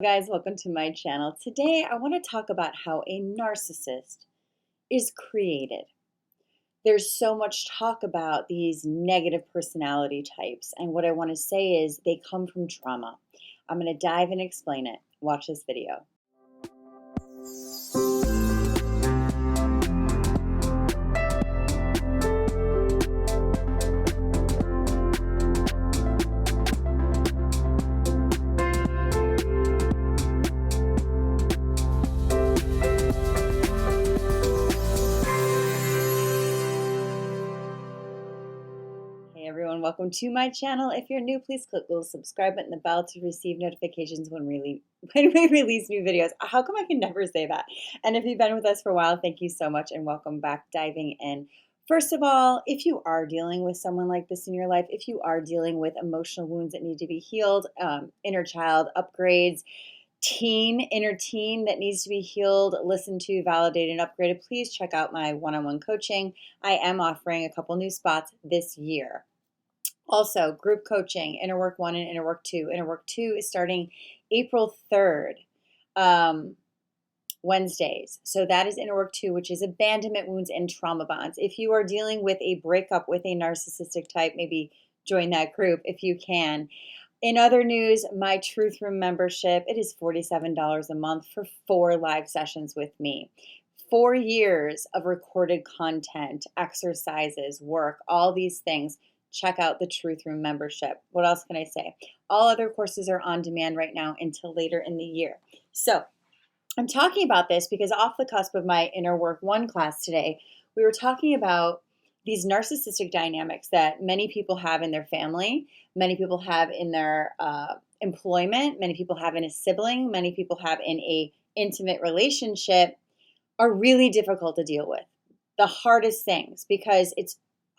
Guys, welcome to my channel. Today I want to talk about how a narcissist is created. There's so much talk about these negative personality types, and what I want to say is they come from trauma. I'm going to dive in and explain it. Watch this video. Everyone, welcome to my channel. If you're new, please click the little subscribe button and the bell to receive notifications when we release new videos. How come I can never say that? And if you've been with us for a while, thank you so much and welcome back. Diving in. First of all, if you are dealing with someone like this in your life, if you are dealing with emotional wounds that need to be healed, inner child upgrades, inner teen that needs to be healed, listened to, validated, and upgraded, please check out my one-on-one coaching. I am offering a couple new spots this year. Also, group coaching, Inner Work 1 and Inner Work 2. Inner Work 2 is starting April 3rd, Wednesdays. So that is Inner Work 2, which is abandonment wounds and trauma bonds. If you are dealing with a breakup with a narcissistic type, maybe join that group if you can. In other news, my Truth Room membership, it is $47 a month for 4 live sessions with me. 4 years of recorded content, exercises, work, all these things. Check out the Truth Room membership. What else can I say? All other courses are on demand right now until later in the year. So I'm talking about this because off the cusp of my Inner Work 1 class today, we were talking about these narcissistic dynamics that many people have in their family, many people have in their employment, many people have in a sibling, many people have in a intimate relationship, are really difficult to deal with. The hardest things, because it's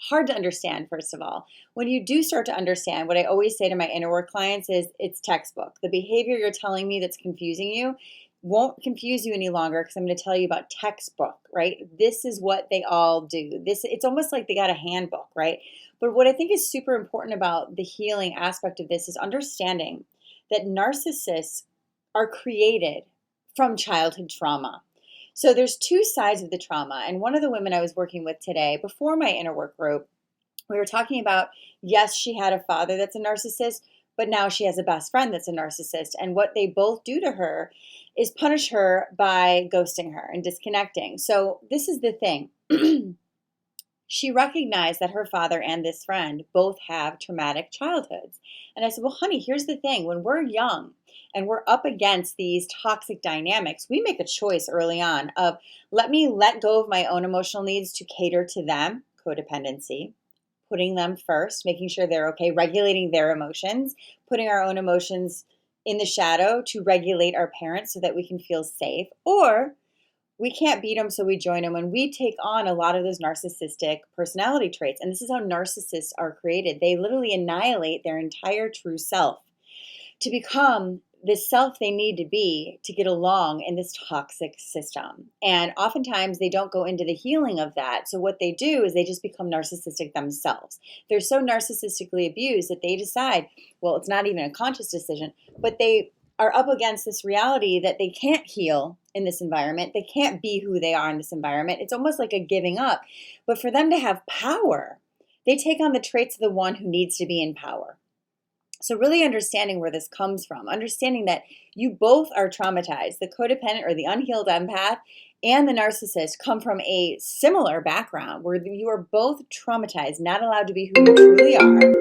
hard to understand, first of all. When you do start to understand, what I always say to my inner work clients is it's textbook. The behavior you're telling me that's confusing you won't confuse you any longer because I'm going to tell you about textbook, right? This is what they all do. It's almost like they got a handbook, right? But what I think is super important about the healing aspect of this is understanding that narcissists are created from childhood trauma. So there's 2 sides of the trauma. And one of the women I was working with today, before my inner work group, we were talking about, yes, she had a father that's a narcissist, but now she has a best friend that's a narcissist. And what they both do to her is punish her by ghosting her and disconnecting. So this is the thing. She recognized that her father and this friend both have traumatic childhoods. And I said, well, honey, here's the thing. When we're young and we're up against these toxic dynamics, we make a choice early on of let me let go of my own emotional needs to cater to them, codependency, putting them first, making sure they're okay, regulating their emotions, putting our own emotions in the shadow to regulate our parents so that we can feel safe. Or we can't beat them, so we join them. And we take on a lot of those narcissistic personality traits. And this is how narcissists are created. They literally annihilate their entire true self to become the self they need to be to get along in this toxic system. And oftentimes they don't go into the healing of that. So what they do is they just become narcissistic themselves. They're so narcissistically abused that they decide, well, it's not even a conscious decision, but they are up against this reality that they can't heal in this environment. They can't be who they are in this environment. It's almost like a giving up. But for them to have power, they take on the traits of the one who needs to be in power. So really understanding where this comes from, understanding that you both are traumatized. The codependent or the unhealed empath and the narcissist come from a similar background where you are both traumatized, not allowed to be who you truly are.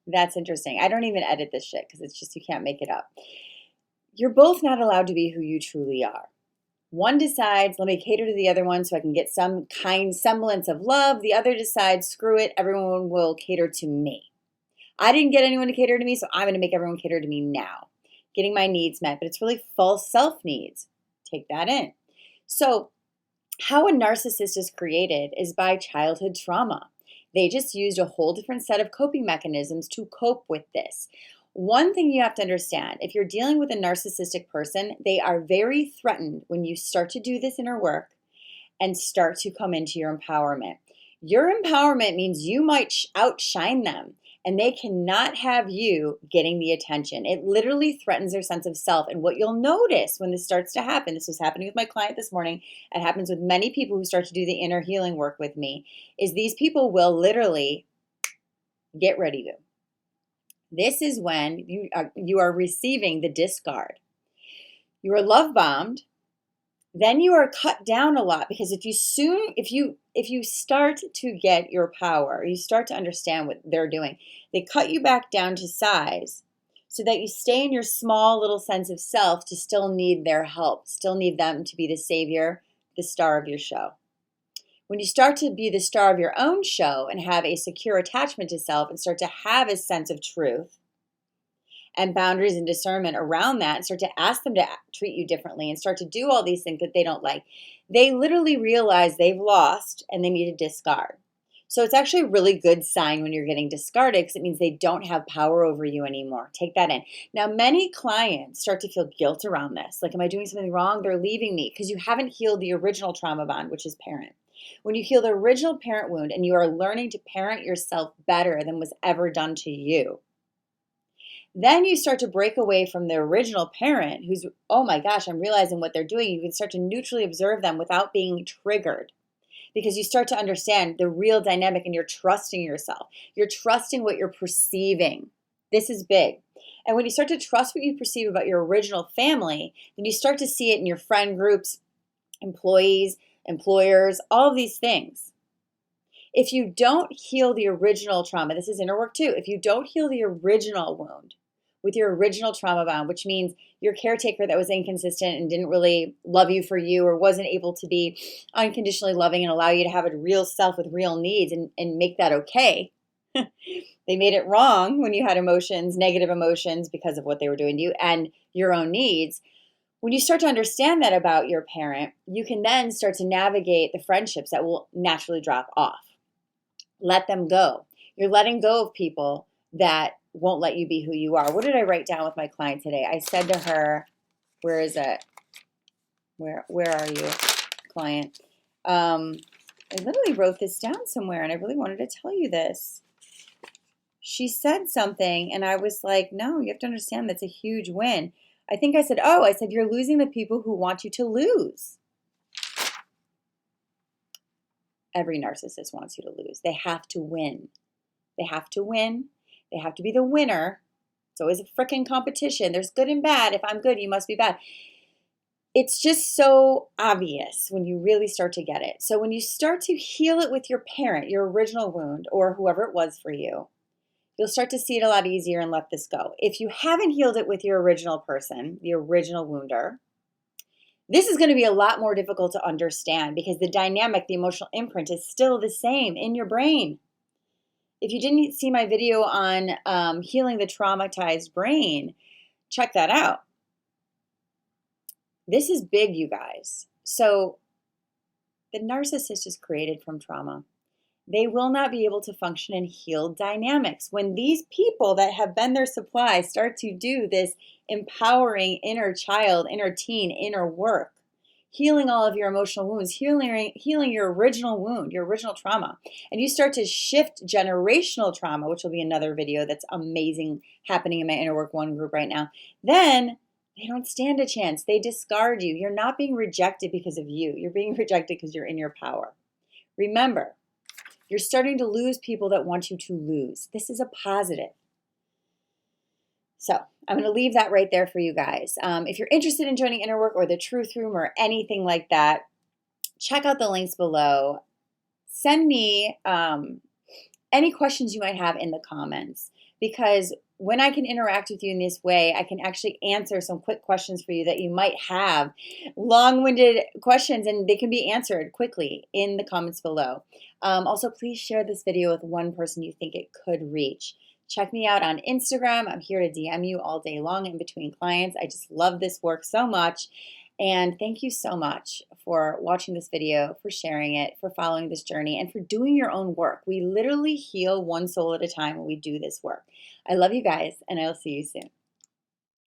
That's interesting. I don't even edit this shit because it's just you can't make it up. You're both not allowed to be who you truly are. One decides, let me cater to the other one so I can get some kind semblance of love. The other decides, screw it, everyone will cater to me. I didn't get anyone to cater to me, so I'm going to make everyone cater to me now. Getting my needs met, but it's really false self needs. Take that in. So how a narcissist is created is by childhood trauma. They just used a whole different set of coping mechanisms to cope with this. One thing you have to understand, if you're dealing with a narcissistic person, they are very threatened when you start to do this inner work and start to come into your empowerment. Your empowerment means you might outshine them and they cannot have you getting the attention. It literally threatens their sense of self. And what you'll notice when this starts to happen, this was happening with my client this morning, it happens with many people who start to do the inner healing work with me, is these people will literally get rid of you. This is when you are receiving the discard. You are love bombed. Then you are cut down a lot, because if you start to get your power, you start to understand what they're doing, they cut you back down to size so that you stay in your small little sense of self to still need their help, still need them to be the savior, the star of your show. When you start to be the star of your own show and have a secure attachment to self and start to have a sense of truth and boundaries and discernment around that, and start to ask them to treat you differently and start to do all these things that they don't like, they literally realize they've lost and they need to discard. So it's actually a really good sign when you're getting discarded, because it means they don't have power over you anymore. Take that in. Now, many clients start to feel guilt around this. Like, am I doing something wrong? They're leaving me, because you haven't healed the original trauma bond, which is parent. When you heal the original parent wound and you are learning to parent yourself better than was ever done to you, then you start to break away from the original parent who's, oh my gosh, I'm realizing what they're doing. You can start to neutrally observe them without being triggered, because you start to understand the real dynamic and you're trusting yourself. You're trusting what you're perceiving. This is big. And when you start to trust what you perceive about your original family, then you start to see it in your friend groups, employees, employers, all of these things. If you don't heal the original trauma, this is inner work too, if you don't heal the original wound with your original trauma bond, which means your caretaker that was inconsistent and didn't really love you for you, or wasn't able to be unconditionally loving and allow you to have a real self with real needs and make that okay. They made it wrong when you had emotions, negative emotions, because of what they were doing to you and your own needs. When you start to understand that about your parent, you can then start to navigate the friendships that will naturally drop off. Let them go. You're letting go of people that won't let you be who you are. What did I write down with my client today? I said to her, where is it? Where are you, client? I literally wrote this down somewhere, and I really wanted to tell you this. She said something, and I was like, no, you have to understand that's a huge win. I think I said, you're losing the people who want you to lose. Every narcissist wants you to lose. They have to win. They have to win. They have to be the winner. It's always a freaking competition. There's good and bad. If I'm good, you must be bad. It's just so obvious when you really start to get it. So when you start to heal it with your parent, your original wound, or whoever it was for you, you'll start to see it a lot easier and let this go. If you haven't healed it with your original person, the original wounder, this is going to be a lot more difficult to understand, because the dynamic, the emotional imprint is still the same in your brain. If you didn't see my video on healing the traumatized brain, check that out. This is big, you guys. So the narcissist is created from trauma. They will not be able to function in healed dynamics. When these people that have been their supply start to do this empowering inner child, inner teen, inner work, healing all of your emotional wounds, healing your original wound, your original trauma, and you start to shift generational trauma, which will be another video that's amazing happening in my Inner Work 1 group right now, then they don't stand a chance. They discard you. You're not being rejected because of you. You're being rejected because you're in your power. Remember, you're starting to lose people that want you to lose. This is a positive. So I'm going to leave that right there for you guys. If you're interested in joining Inner Work or the Truth Room or anything like that, check out the links below. Send me any questions you might have in the comments, because when I can interact with you in this way, I can actually answer some quick questions for you that you might have, long-winded questions, and they can be answered quickly in the comments below. Also, please share this video with one person you think it could reach. Check me out on Instagram. I'm here to DM you all day long in between clients. I just love this work so much. And thank you so much for watching this video, for sharing it, for following this journey, and for doing your own work. We literally heal one soul at a time when we do this work. I love you guys, and I'll see you soon.